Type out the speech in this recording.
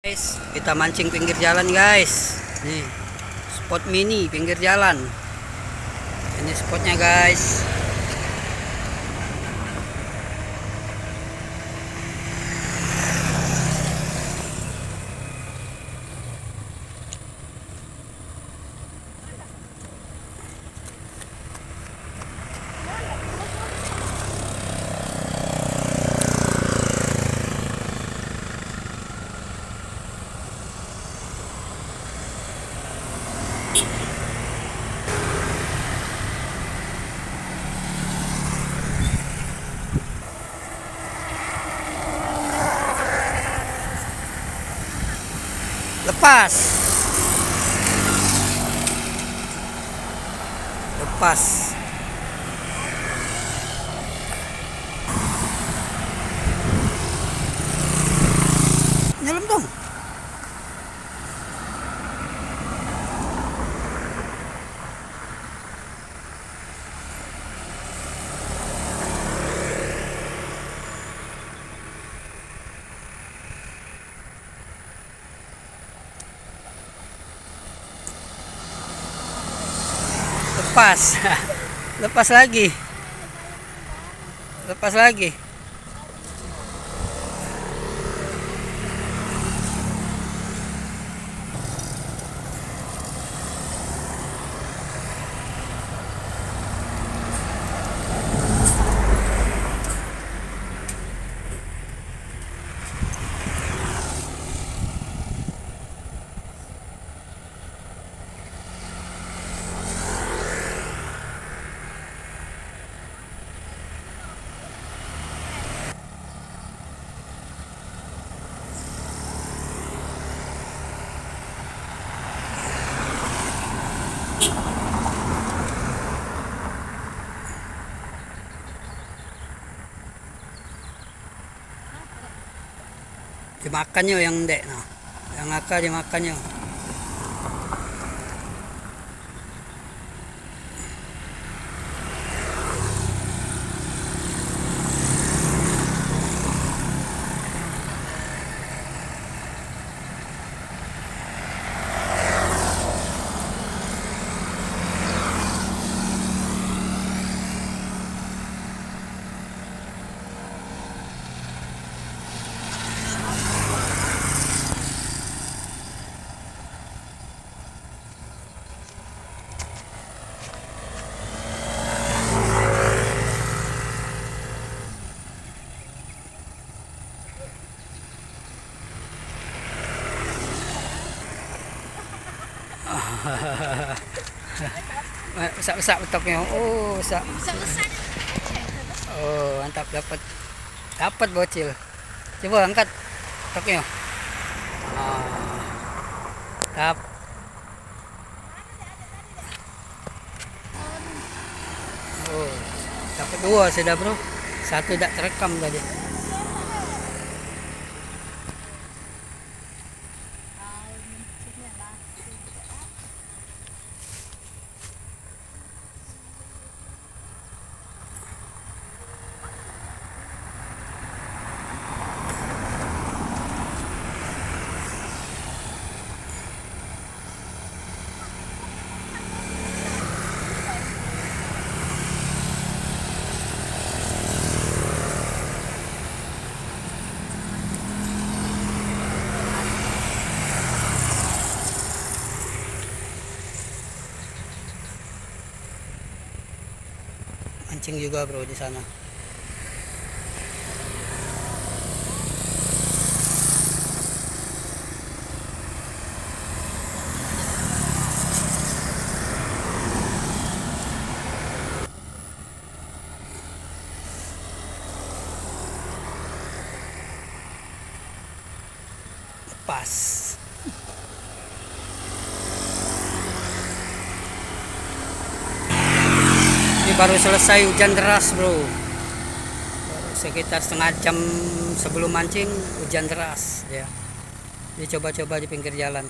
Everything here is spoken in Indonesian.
Guys, kita mancing pinggir jalan guys. Nih, spot mini pinggir jalan. Ini spotnya guys. Lepas. Lepas. Nyelam dong. Lepas. Lepas lagi. Lepas lagi. Dimakannya yang dek, nah, yang akar dimakannya. Besar-besar betoknya. Oh, besar. Oh, mantap, dapat bocil. Coba angkat betoknya. Tap. Oh, dapat dua sudah, bro. Satu tidak terekam tadi. Mancing juga bro di sana. Lepas. Ini baru selesai hujan deras bro, baru sekitar setengah jam sebelum mancing hujan deras ya. Jadi coba-coba di pinggir jalan.